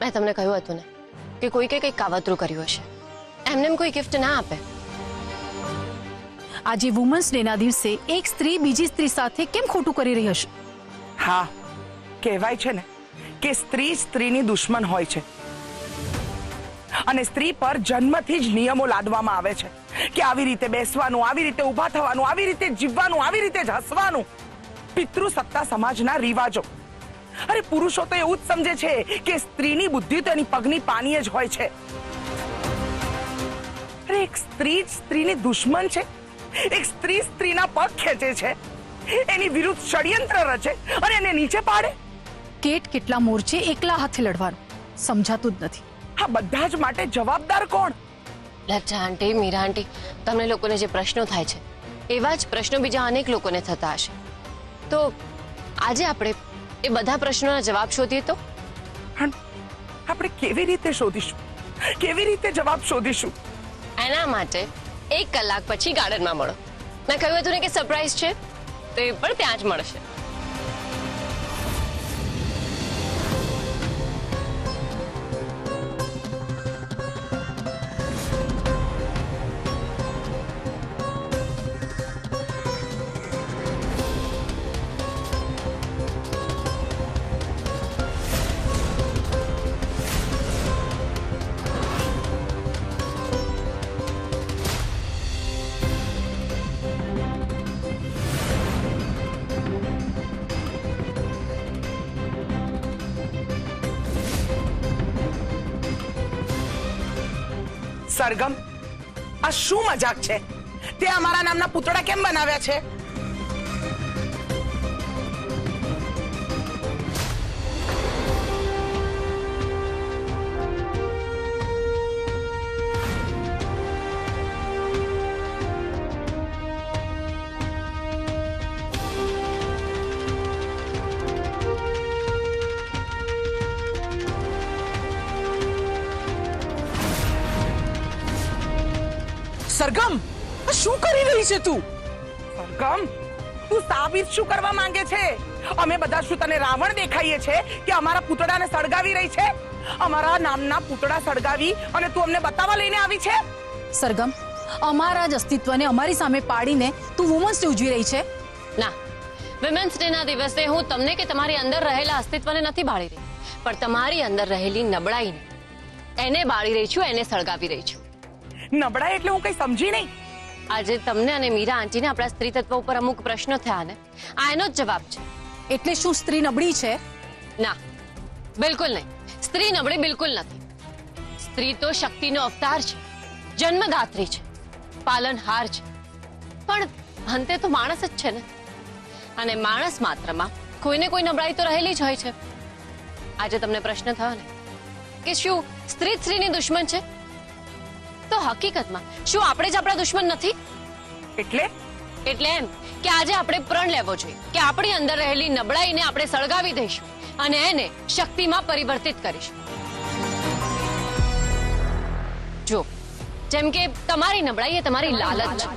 મેં તમને કહ્યું હતું ને કે કોઈકે કંઈક કાવતરું કર્યું હશે. એમને કોઈ ગિફ્ટ ના આપે. આજે વુમન્સ ડે ના દિવસે એક સ્ત્રી બીજી સ્ત્રી સાથે કેમ ખોટું કરી રહી હશે? હા, કહેવાય છે ને કે સ્ત્રી સ્ત્રીની દુશ્મન હોય છે અને સ્ત્રી પર જન્મથી જ નિયમો લાદવામાં આવે છે કે આવી રીતે બેસવાનું, આવી રીતે ઊભા થવાનું, આવી રીતે જીવવાનું, આવી રીતે જ હસવાનું. પિતૃસત્તા સમાજના રિવાજો. અરે પુરુષો તો એવું જ સમજે છે કે સ્ત્રીની બુદ્ધિ તો એની પગની પાનીએ જ હોય છે. અરે એક સ્ત્રી જ સ્ત્રીની દુશ્મન છે. એક સ્ત્રી સ્ત્રીના પગ ખેંચે છે, એની વિરુદ્ધ ષડયંત્ર રચે અને એને નીચે પાડે. કેટ કેટલા મોરચે એકલા હાથે લડવાનું સમજાતું જ નથી. આ બધા જ માટે જવાબદાર કોણ? લજ્જા આંટી, મીરા આંટી, તમને લોકોને જે પ્રશ્નો થાય છે એવા જ પ્રશ્નો બીજા અનેક લોકોને થતા હશે. તો આજે આપણે એ બધા પ્રશ્નોના જવાબ શોધીએ તો? આપણે કેવી રીતે શોધીશું? કેવી રીતે જવાબ શોધીશું? એના માટે 1 કલાક પછી ગાર્ડનમાં મળો. મેં કહ્યું હતું ને કે સરપ્રાઈઝ છે, તો એ પણ ત્યાં જ મળશે. સરગમ, આ શું મજાક છે? તે અમારા નામના પૂતળા કેમ બનાવ્યા છે? સરગમ, આ શું કરી રહી છે તું? સરગમ, તું સાબિત શું કરવા માંગે છે? અમે બધા શું તને રાવણ દેખાઈએ છે કે અમારા પૂતળાને સળગાવી રહી છે? અમારા નામના પૂતળા સળગાવી અને તું અમને બતાવવા લઈને આવી છે? સરગમ, અમારા જ અસ્તિત્વને અમારી સામે પાડીને તું વુમન્સ ડે ઉજવી રહી છે? ના, વિમેન્સ ડે ના દિવસે હું તમને કે તમારી અંદર રહેલા અસ્તિત્વને નથી બાળી રહી, પણ તમારી અંદર રહેલી નબળાઈને એને બાળી રહી છું, એને સળગાવી રહી છું. નબળાઈ એટલે હું કઈ સમજી નહીં. આજે તમને અને મીરા આંટીને આપણા સ્ત્રી તત્વ ઉપર અમુક પ્રશ્નો થયા ને, આ એનો જ જવાબ છે. એટલે શું સ્ત્રી નબળી છે? ના, બિલકુલ નહીં. સ્ત્રી નબળી બિલકુલ નથી. સ્ત્રી તો શક્તિનો અવતાર છે, જન્મદાત્રી છે, પાલનહાર છે, પણ અંતે તો માણસ જ છે ને. અને માણસ માત્રમાં કોઈને કોઈ નબળાઈ તો રહેલી જ હોય છે. આજે તમને પ્રશ્ન થયો ને કે શું સ્ત્રી સ્ત્રીની દુશ્મન છે, તો હકીકતમાં શું આપણે જ આપણા દુશ્મન નથી? એટલે એમ કે આજે આપણે પ્રણ લેવો જોઈએ કે આપણી અંદર રહેલી નબળાઈને આપણે સળગાવી દઈશું અને એને શક્તિમાં પરિવર્તિત કરીશું. જો જેમ કે તમારી નબળાઈ એ તમારી લાલચ છે.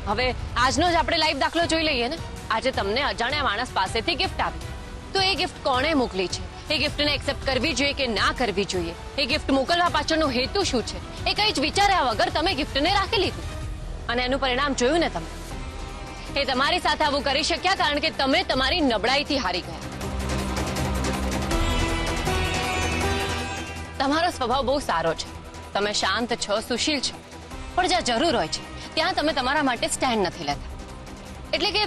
હવે આજનો જ આપણે લાઈવ દાખલો જોઈ લઈએ ને. આજે તમને અજાણ્યા માણસ પાસેથી ગિફ્ટ આવી, તો એ ગિફ્ટ કોણે મોકલી છે, એ ગિફ્ટને એક્સેપ્ટ કરવી જોઈએ કે ના કરવી જોઈએ, એ ગિફ્ટ મોકલવા પાછળનો હેતુ શું છે, એ કંઈ જ વિચાર્યા વગર તમે ગિફ્ટને રાખી લીધું અને એનું પરિણામ જોયું ને તમે. એ તમારી સાથે આવું કરી શક્યા કારણ કે તમે તમારી નબળાઈથી હારી ગયા. તમારો સ્વભાવ બહુ સારો છે, તમે શાંત છો, સુશીલ છો, પણ જ્યાં જરૂર હોય છે ત્યાં તમે તમારા માટે સ્ટેન્ડ નથી લેતા. એટલે કે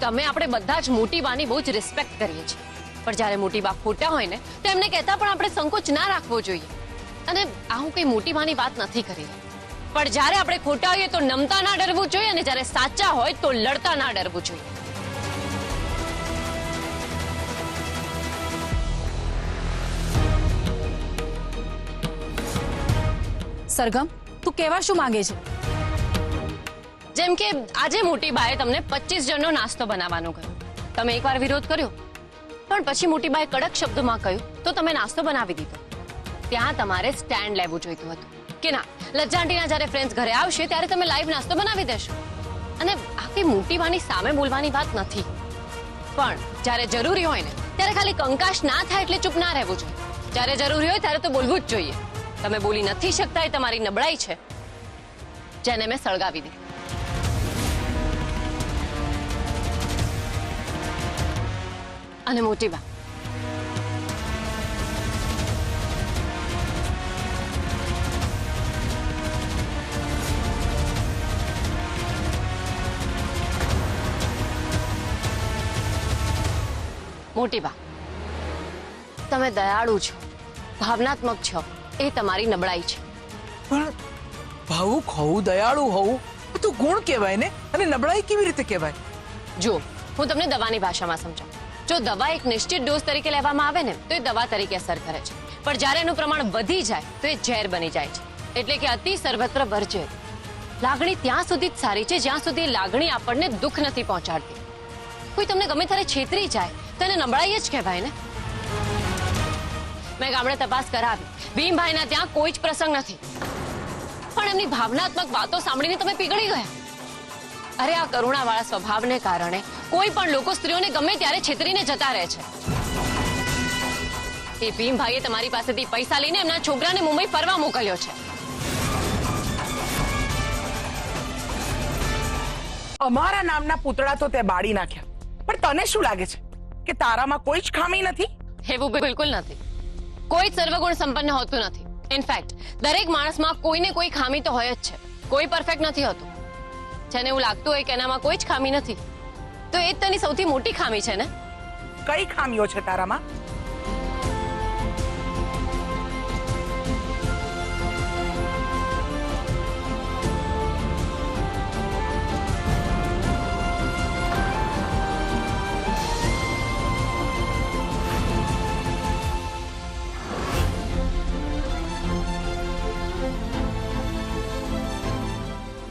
તમે આપણે બધા જ મોટી બાની બહુ જ રિસ્પેક્ટ કરીએ છીએ, પણ જ્યારે મોટી બા ખોટા હોય ને તો એમને કહેતા પણ આપણે સંકોચ ના રાખવો જોઈએ. અને આ હું કઈ મોટી બાની વાત નથી કરી રહી, પણ જ્યારે આપણે ખોટા હોઈએ તો નમતા ના ડરવું જોઈએ અને જ્યારે સાચા હોય તો લડતા ના ડરવું જોઈએ. સરગમ, તું કહેવા શું માંગે છે? જેમ કે આજે મોટી બાએ તમને 25 જણનો નાસ્તો બનાવવાનો કહ્યું, તમે એકવાર વિરોધ કર્યો, પણ પછી મોટી બાએ કડક શબ્દોમાં કહ્યું તો તમે નાસ્તો બનાવી દીધો. ત્યાં તમારે સ્ટેન્ડ લેવું જોઈતું હતું કે ના, લજ્જા આંટીના જ્યારે ફ્રેન્ડ્સ ઘરે આવશે ત્યારે તમે લાઈવ નાસ્તો બનાવી દેશો. અને આ કઈ મોટી બાની સામે બોલવાની વાત નથી. પણ જ્યારે જરૂરી હોય ને ત્યારે ખાલી કંકાશ ના થાય એટલે ચૂપ ના રહેવું જોઈએ. જ્યારે જરૂરી હોય ત્યારે તો બોલવું જ જોઈએ. તમે બોલી નથી શકતા એ તમારી નબળાઈ છે, જેને મેં સળગાવી દીધી. અને મોટી બા, મોટી બા, તમે દયાળુ છો, ભાવનાત્મક છો, એ તમારી નબળાઈ છે. પણ ભાવુક હોવું, દયાળુ હોવું એ તો ગુણ કહેવાય ને, અને નબળાઈ કેવી રીતે કહેવાય? જો હું તમને દવાની ભાષામાં સમજાવું. જો દવા એક નિશ્ચિત ડોઝ તરીકે લેવામાં આવે ને તો એ દવા તરીકે અસર કરે છે, પણ જ્યારે એનું પ્રમાણ વધી જાય તો એ ઝેર બની જાય છે. એટલે કે અતિ સર્વત્ર વર્જ્ય. લાગણી ત્યાં સુધી જ સારી છે જ્યાં સુધી લાગણી આપણને દુઃખ નથી પહોંચાડતી. કોઈ તમને ગમે ત્યારે છેતરી જાય તો એને નબળાઈ જ કહેવાય ને. મેં ગામડે તપાસ કરાવી, ભીમભાઈના ત્યાં કોઈ જ પ્રસંગ નથી, પણ એમની ભાવનાત્મક વાતો સાંભળીને તમે પીગળી ગયા. અરે આ કરુણાવાળા સ્વભાવને કારણે કોઈ પણ લોકો સ્ત્રીઓને ગમે ત્યારે છેતરીને જતા રહે છે. એ ભીમભાઈએ તમારી પાસેથી પૈસા લઈને એમના છોકરાને મુંબઈ ફરવા મોકલ્યો છે. અમારા નામના પૂતળા તો તે બાળી નાખ્યા, પણ તને શું લાગે છે કે તારામાં કોઈ જ ખામી નથી? એવું બિલકુલ નથી. કોઈ જ સર્વગુણ સંપન્ન હોતું નથી. ઇનફેક્ટ દરેક માણસમાં કોઈને કોઈ ખામી તો હોય જ છે. કોઈ પરફેક્ટ નથી હોતું. જેને એવું લાગતું હોય કે એનામાં કોઈ જ ખામી નથી, તો એ જ તેની સૌથી મોટી ખામી છે ને. કઈ ખામીઓ છે તારામાં?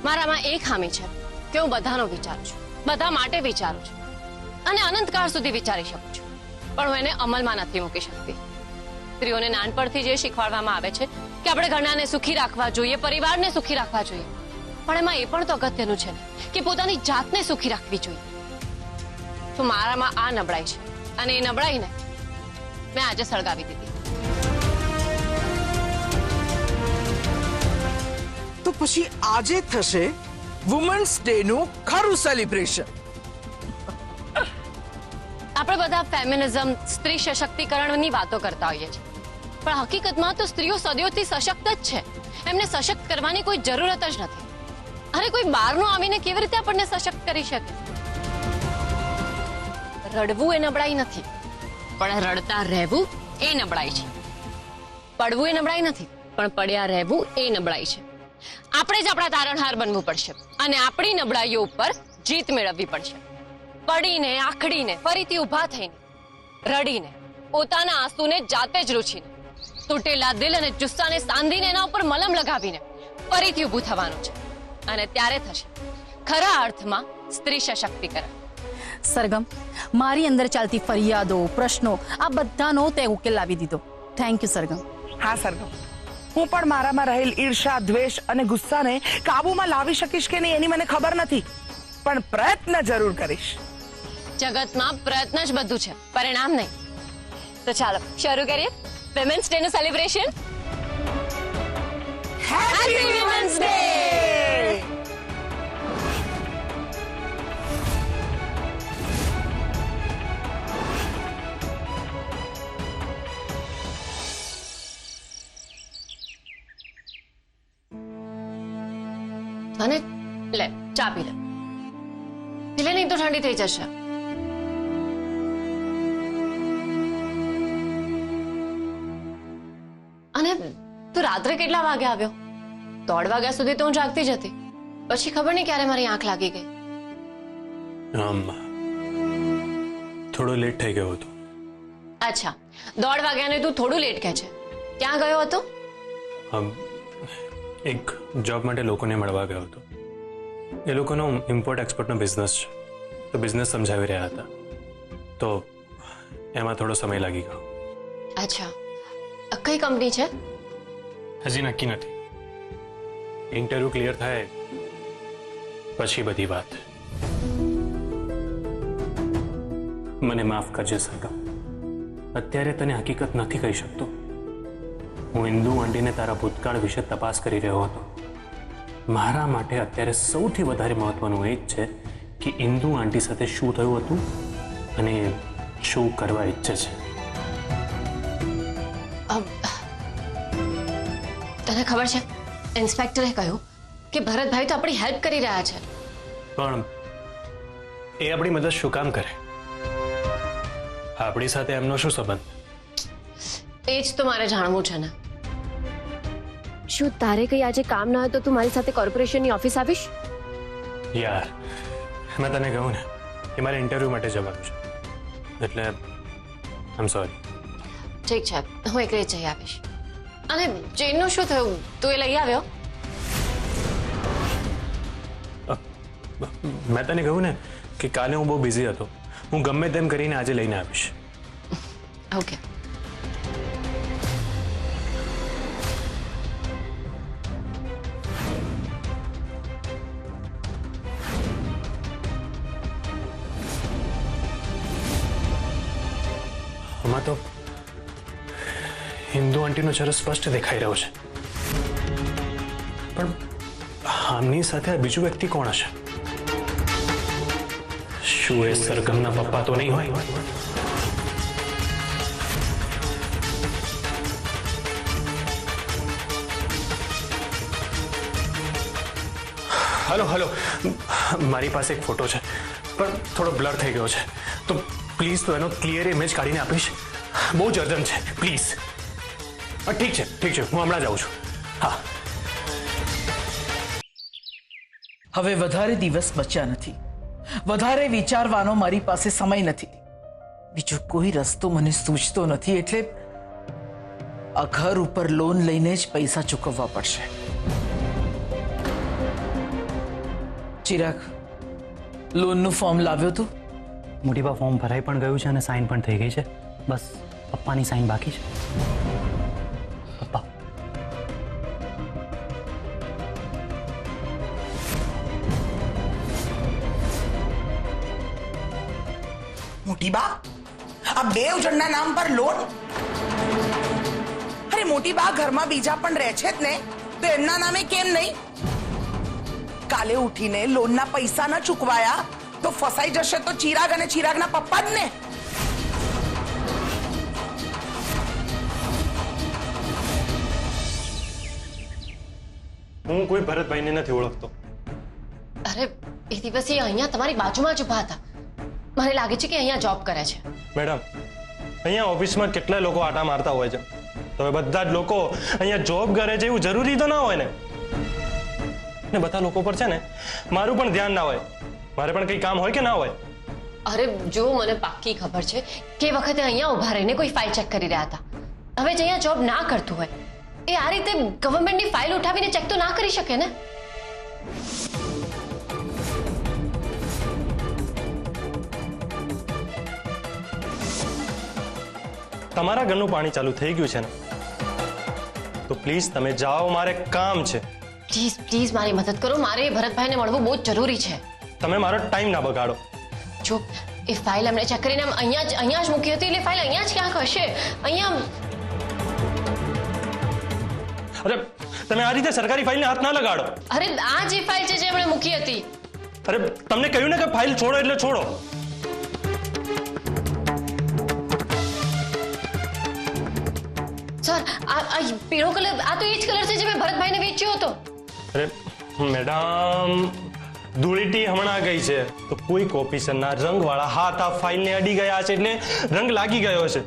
મારામાં એ ખામી છે કે હું બધાનો વિચારું છું, બધા માટે વિચારું છું, અને અનંતકાળ સુધી વિચારી શકું છું, પણ હું એને અમલમાં નથી મૂકી શકતી. સ્ત્રીઓને નાનપણથી જે શીખવાડવામાં આવે છે કે આપણે ઘરનાને સુખી રાખવા જોઈએ, પરિવારને સુખી રાખવા જોઈએ, પણ એમાં એ પણ તો અગત્યનું છે ને કે પોતાની જાતને સુખી રાખવી જોઈએ. તો મારામાં આ નબળાઈ છે, અને એ નબળાઈને મેં આજે સળગાવી દીધી. તો પછી આજે થશે વુમન્સ ડે નું ખરું સેલિબ્રેશન. આપણે બધા ફેમિનિઝમ, સ્ત્રી સશક્તિકરણની વાતો કરતા હોઈએ છીએ, પણ હકીકતમાં તો સ્ત્રીઓ સદીઓથી સશક્ત જ છે. એમને સશક્ત કરવાની કોઈ જરૂરત જ નથી. અરે કોઈ બહારનું આવીને કેવી રીતે આપણને સશક્ત કરી શકે? રડવું એ નબળાઈ નથી, પણ રડતા રહેવું એ નબળાઈ છે. પડવું એ નબળાઈ નથી, પણ પડ્યા રહેવું એ નબળાઈ છે. આપણે જ આપણા તારણહાર બનવું પડશે, અને આપણી નબળાઈઓ ઉપર જીત મેળવવી પડશે. પડીને, આખડીને, ફરીથી ઊભા થઈને, રડીને, પોતાના આંસુને જાતે જ લૂછીને, તૂટેલા દિલ અને જુસ્સાને સાંધીને એના ઉપર મલમ લગાવીને ફરીથી ઊભું થવાનું છે. અને ત્યારે થશે ખરા અર્થમાં સ્ત્રી સશક્તિકરણ. સરગમ, મારી અંદર ચાલતી ફરિયાદો, પ્રશ્નો આ બધાનો તે ઉકેલ લાવી દીધો. Thank you Sargam. હા સરગમ, હું પણ મારામાં રહેલ ઈર્ષા, દ્વેષ અને ગુસ્સાને કાબુમાં લાવી શકીશ કે નહીં એની મને ખબર નથી, પણ પ્રયત્ન જરૂર કરીશ. જગતમાં પ્રયત્ન જ બધું છે, પરિણામ નહીં. તો ચાલો શરૂ કરીએ વિમેન્સ ડે નું સેલિબ્રેશન. Happy women's day! અને લે ચા પી લે. પી લે, નહીં તો ઠંડી થઈ જશે. અને તું રાત્રે કેટલા વાગે આવ્યો? 3 વાગ્યા સુધી તો હું જાગતી જ હતી. પછી ખબર નહીં ક્યારે મારી આંખ લાગી ગઈ. થોડો લેટ થઈ ગયો હતો. અચ્છા, 3 વાગ્યાને તું થોડું લેટ કહે છે. ક્યાં ગયો હતો? એક જોબ માટે લોકોને મળવા ગયો હતો. એ લોકોનો ઇમ્પોર્ટ એક્સપોર્ટનો બિઝનેસ છે, તો બિઝનેસ સમજાવી રહ્યા હતા, તો એમાં થોડો સમય લાગી ગયો. અચ્છા, કઈ કંપની છે? હજી નક્કી નથી. ઇન્ટરવ્યુ ક્લિયર થાય પછી બધી વાત. મને માફ કરજે સરગમ. અત્યારે તને હકીકત નથી કહી શકતો. હું ઇન્દુ આંટીને તારા ભૂતકાળ વિશે તપાસ કરી રહ્યો હતો. મારા માટે અત્યારે સૌથી વધારે મહત્વનું એ જ છે કે ઇન્દુ આંટી સાથે શું થયું હતું અને શું કરવા ઈચ્છે છે. તને ખબર છે ઇન્સ્પેક્ટરે કહ્યું કે ભરતભાઈ તો આપણી હેલ્પ કરી રહ્યા છે. પણ એ આપણી મદદ શું કામ કરે? આપણી સાથે એમનો શું સંબંધ? એ જ તો મારે જાણવું છે ને. શું તારે કઈ આજે કામ ના હોય તો તું મારી સાથે કોર્પોરેશનની ઓફિસ આવીશ? યાર, મેં તને કહ્યું ને કે મારે ઇન્ટરવ્યૂ માટે જવાનું છે, એટલે આઈ એમ સોરી. ઠીક છે, હું એકલી જઈ આવીશ. અને ચેનનું શું થયું? તું એ લઈ આવ્યો? મેં તને કહ્યું ને કે કાલે હું બહુ બિઝી હતો. હું ગમે તેમ કરીને આજે લઈને આવીશ. ઓકે. આમાં તો હિન્દુ આંટીનો ચહેરો સ્પષ્ટ દેખાઈ રહ્યો છે, પણ આમની સાથે આ બીજું વ્યક્તિ કોણ હશે? શું એ સરગમના પપ્પા તો નહીં હોય? હલો હલો, મારી પાસે એક ફોટો છે પણ થોડો બ્લર થઈ ગયો છે, તો પ્લીઝ તો એનો ક્લિયર ઇમેજ કાઢીને આપીશ. બહુ જ અર્જન્ટ છે, પ્લીઝ. ઠીક છે ઠીક છે, હું હમણાં જાઉં છું. હા. હવે વધારે દિવસ બચ્યા નથી. વધારે વિચારવાનો મારી પાસે સમય નથી. બીજો કોઈ રસ્તો મને સૂચતો નથી, એટલે આ ઘર ઉપર લોન લઈને જ પૈસા ચૂકવવા પડશે. ચિરાગ, લોનનું ફોર્મ લાવ્યો તું? મોટી બા, ફોર્મ ભરાઈ પણ ગયું છે અને સાઇન પણ થઈ ગઈ છે. બસ પપ્પાની સાઇન બાકી છે. પપ્પા, મોટી બા, આ બે જણના નામ પર લોન? અરે મોટી બા, ઘરમાં બીજા પણ રહે છે જ ને, તો એમના નામે કેમ નહીં? કાલે ઉઠીને લોનના પૈસા ન ચૂકવાયા તો ફસાઈ જશે તો ચિરાગ અને ચિરાગના પપ્પા જ ને. હું કોઈ ભરતભાઈને નથી ઓળખતો. અરે એ દિવસે અહીંયા તમારી બાજુમાં જ ઊભા હતા. મને લાગે છે કે અહીંયા જોબ કરે છે. મેડમ, અહીંયા ઓફિસમાં કેટલા લોકો આટા મારતા હોય છે, તો એ બધા જ લોકો અહીંયા જોબ કરે છે એવું જરૂરી તો ના હોય ને. ને બધા લોકો પર છે ને મારું પણ ધ્યાન ના હોય. મારે પણ કઈ કામ હોય કે ના હોય? અરે જો, મને પાક્કી ખબર છે કે એ વખતે અહીંયા ઊભા રહીને કોઈ ફાઇલ ચેક કરી રહ્યા હતા. હવે જે અહીંયા જોબ ના કરતું હોય એ આ રીતે ગવર્મેન્ટની ફાઇલ ઉઠાવીને ચેક તો ના કરી શકે ને. તમારા ઘરનું પાણી ચાલુ થઈ ગયું છે ને, તો પ્લીઝ તમે જાઓ, મારે કામ છે. પ્લીઝ પ્લીઝ મારી મદદ કરો. મારે ભરતભાઈને મળવું બહુ જ જરૂરી છે. તમે મારો ટાઈમ ના બગાડો. જો એ ફાઇલ એમણે ચેક કરીને અહીંયા જ મૂકી હતી, એટલે ફાઇલ અહીંયા જ ક્યાંક હશે. અહીંયા. અરે તમે આ રીતે સરકારી ફાઇલને હાથ ના લગાડો. અરે આ જે ફાઇલ છે જે એમણે મૂકી હતી. અરે તમને કહ્યું ને કે ફાઇલ છોડો એટલે છોડો. સર, આ પીળો કલર, આ તો એ જ કલર છે જે મેં ભરતભાઈને વેચ્યો હતો. અરે મેડમ, ધૂળીટી હમણાં ગઈ છે તો કોઈક ઓફિસરના રંગવાળા હાથ આ ફાઇલને અડી ગયા છે, એટલે રંગ લાગી ગયો છે.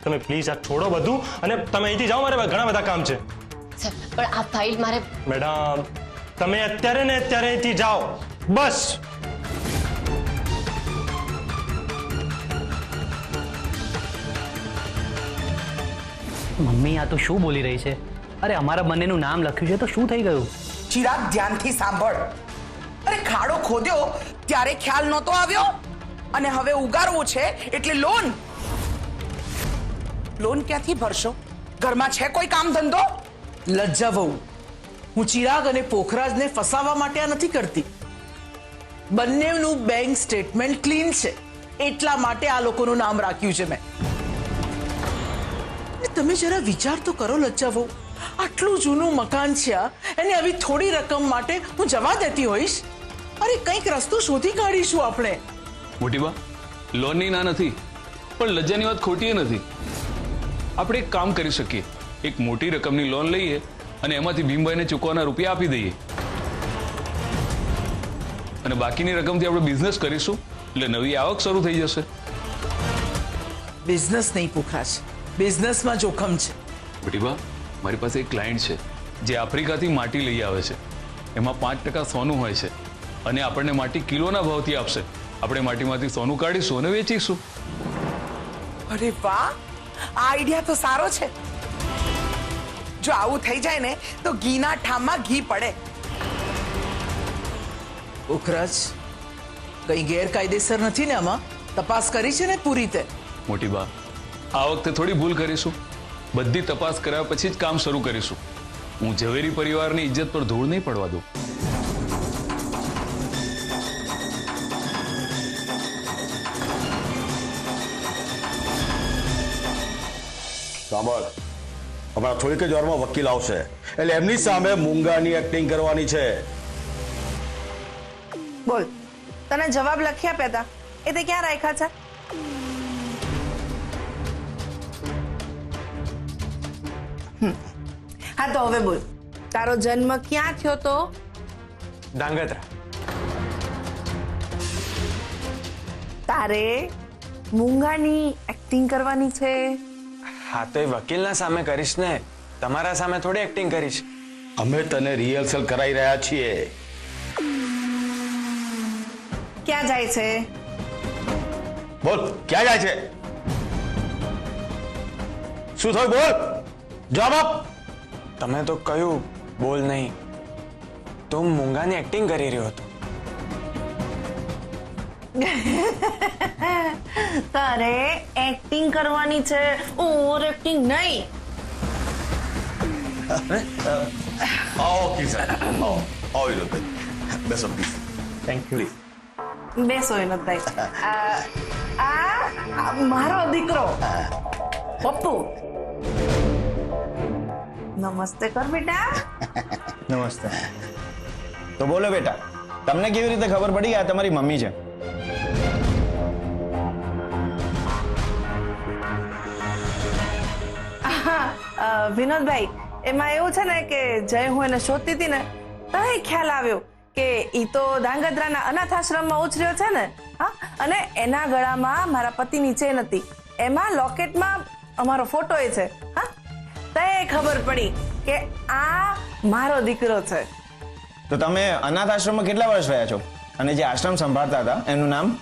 તમે પ્લીઝ આ છોડો બધું અને તમે અહીંથી જાઓ, મારે ઘણા બધા કામ છે. સર, પણ આ ફાઇલ મારે. મેડમ, તમે અત્યારે ને અત્યારે અહીંથી જાઓ, બસ. મમ્મી આ તો શું બોલી રહી છે? અરે અમારા બંનેનું નામ લખ્યું છે તો શું થઈ ગયું? ચિરાગ, ધ્યાનથી સાંભળ. અરે ખાડો ખોદ્યો ત્યારે ખ્યાલ નહોતો આવ્યો, અને હવે ઉગારવું છે એટલે લોન. લોન ક્યાંથી ભરશો? ઘરમાં છે કોઈ કામ ધંધો? લજ્જા વહુ, હું ચિરાગ અને પોખરાજને ફસાવવા માટે આ નથી કરતી. બંનેનું બેંક સ્ટેટમેન્ટ ક્લીન છે. એટલા માટે આ લોકોનું નામ રાખ્યું છે મેં. તમે જરા વિચાર તો કરો લચ્છાવો, આટલું જૂનું મકાન છે એને આવી થોડી રકમ માટે હું જવા દેતી હોઈશ? અરે કંઈક રસ્તો શોધી કાઢીશું આપણે. મોટી બા, લોનની ના નથી, પણ લજ્જાની વાત ખોટી નથી. આપણે એક કામ કરી શકીએ, એક મોટી રકમની લોન લઈએ અને એમાંથી ભીમભાઈને ચૂકવાના રૂપિયા આપી દઈએ અને બાકીની રકમથી આપણે બિઝનેસ કરીશું એટલે નવી આવક શરૂ થઈ જશે. બિઝનેસ નહીં પુખરાજ, બિઝનેસમાં જોખમ છે. મોટી બા, મારી પાસે એક ક્લાયન્ટ છે જે આફ્રિકાથી માટી લઈ આવે છે. એમાં 5% સોનું હોય છે અને આપણને માટી કિલોના ભાવથી આપશે. આપણે માટીમાંથી સોનું કાઢીશું અને વેચીશું. અરે વાહ, આ આઈડિયા તો સારો છે. જો આવું થઈ જાય ને તો ઘીના ઠામમાં ઘી પડે. પુખરાજ, કઈ ગેરકાયદેસર નથી ને આમાં? તપાસ કરી છે ને પૂરી રીતે? મોટી બા, આ વખતે થોડી ભૂલ કરીશું. બધી તપાસ કર્યા પછી જ કામ શરૂ કરીશું. હું ઝવેરી પરિવારની ઇજ્જત પર ધૂળ નહીં પડવા દઉં. સાંભળ, હમણાં થોડીક જ વારમાં વકીલ આવશે એટલે એમની સામે મૂંગાની એક્ટિંગ કરવાની છે. બોલ, તને જવાબ લખી આપ્યા હતા એ તે ક્યાં રાખ્યા છે? હા તો હવે બોલ, તારો જન્મ ક્યાં થયો તો? ડાંગત્રા. તારે મૂંગાની એક્ટિંગ કરવાની છે? હા તો એ વકીલના સામે કરીશ ને, તમારા સામે થોડી એક્ટિંગ કરીશ. અમે તને રિહર્સલ કરાવી રહ્યા છીએ. ક્યાં જાય છે? બોલ, ક્યાં જાય છે? શું થયું? બોલ, જવાબ આપ. તમે તો કહ્યું બોલ નહીં, તો હું મૂંગાની એક્ટિંગ કરી રહ્યો હતો. તારે એક્ટિંગ કરવાની છે, ઓવર એક્ટિંગ નહીં. ઓકે સર, આવો વિનોદભાઈ, બેસો પ્લીઝ. Thank you. બેસો વિનોદભાઈ. આ મારો દીકરો પપ્પુ. નમસ્તે કર બેટા. નમસ્તે. તો બોલો બેટા, તમને કેવી રીતે ખબર પડી આ તમારી મમ્મી છે? વિનોદભાઈ, એમાં એવું છે ને કે જય હું એને શોધતી હતી ને તો ખ્યાલ આવ્યો કે ઈ તો ધાંગધ્રાના અનાથ આશ્રમમાં ઉછર્યો છે ને. હા, અને એના ગળામાં મારા પતિની ચેન હતી, એમાં લોકેટમાં અમારો ફોટો એ છે. હા, તો ખબર પડી કે આ મારો દીકરો છે. તો તમે અનાથ આશ્રમમાં કેટલા વર્ષ રહ્યા છો? અને જે આશ્રમ સંભાળતા હતા એનું નામ?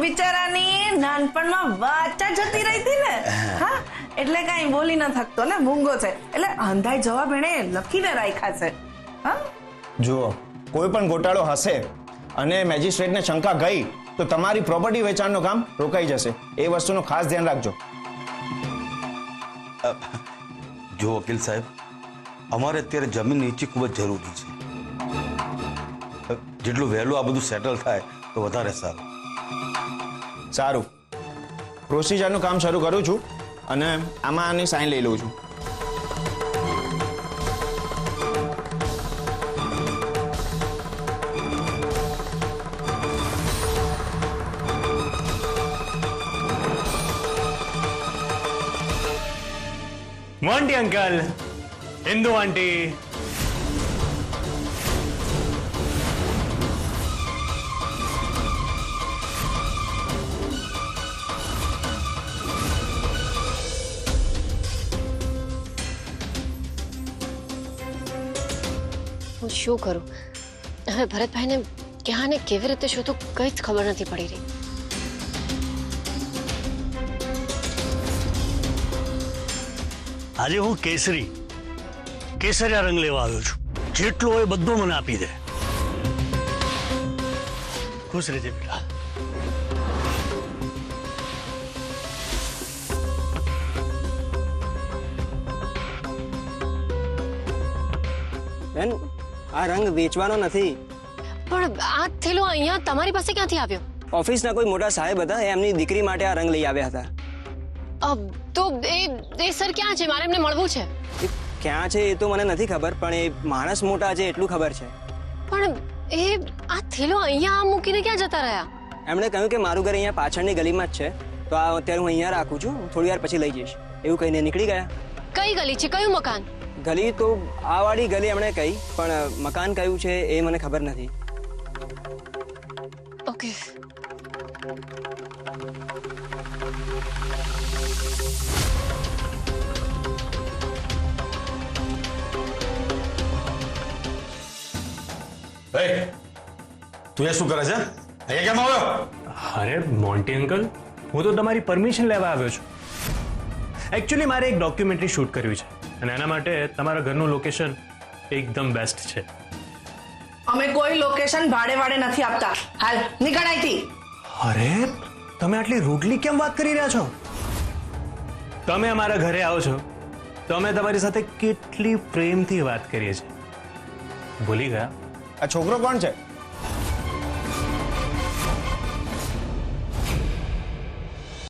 બિચારાની નાનપણમાં વાચા જતી રહી હતી ને. હા, એટલે કઈ બોલી ન થકતો ને, મૂંગો છે એટલે અંધાઈ જવાબ એને લખીને રાખ્યા છે. હા, જુઓ, કોઈ પણ ગોટાળો હશે અને મેજિસ્ટ્રેટને શંકા ગઈ તો તમારી પ્રોપર્ટી વેચાણનું કામ રોકાઈ જશે. એ વસ્તુનું ખાસ ધ્યાન રાખજો. જો વકીલ સાહેબ, અમારે અત્યારે જમીન નીચે ખૂબ જ જરૂરી છે. જેટલું વહેલું આ બધું સેટલ થાય તો વધારે સારું. સારું, પ્રોસિજરનું કામ શરૂ કરું છું અને આમાં આની સાઇન લઈ લઉં છું. મોન્ટી અંકલ, ઇન્દુ આંટી. હું શું કરું હવે? ભરતભાઈને ક્યાં ને કેવી રીતે શોધું કઈ જ ખબર નથી પડી રહી. આજે હું કેસરિયા રંગ લેવા આવ્યો છું. જેટલો હોય બધો મને આપી દે. ખુશ રહેજે બેટા. બેન આ રંગ વેચવાનો નથી. પણ આ થેલો અહીંયા તમારી પાસે ક્યાંથી આવ્યો? ઓફિસના કોઈ મોટા સાહેબ હતા, એ એમની દીકરી માટે આ રંગ લઈ આવ્યા હતા. તો એ સર ક્યાં છે? મારે એમને મળવું છે. એ ક્યાં છે એ તો મને નથી ખબર, પણ એ માણસ મોટા છે એટલું ખબર છે. પણ એ આ થેલો અહીંયા મૂકીને ક્યાં જતા રહ્યા? એમણે કહ્યું કે મારું ઘર અહીંયા પાછળની ગલીમાં જ છે, તો આ અત્યારે હું અહીંયા રાખું છું, થોડી વાર પછી લઈ જઈશ, એવું કહીને નીકળી ગયા. કઈ ગલી છે? કયું મકાન? ગલી તો આ વાળી ગલી એમણે કહી, પણ મકાન કયું છે એ મને ખબર નથી. ઓકે. તું એ શું કરે છે? અહીંયા કેમ આવ્યો? અરે મોન્ટી અંકલ, હું તો તમારી પરમિશન લેવા આવ્યો છું. એકચ્યુઅલી મારે એક ડોક્યુમેન્ટરી શૂટ કર્યું છે અને એના માટે તમારા ઘરનું લોકેશન એકદમ બેસ્ટ છે. અમે કોઈ લોકેશન ભાડે નથી આપતા. હાલ નીકળ અહીંથી. અરે તમે આટલી રૂડલી કેમ વાત કરી રહ્યા છો? તમે અમારા ઘરે આવો છો તો અમે તમારી સાથે કેટલી પ્રેમથી વાત કરીએ છીએ, ભૂલી ગયા? આ છોકરો કોણ છે?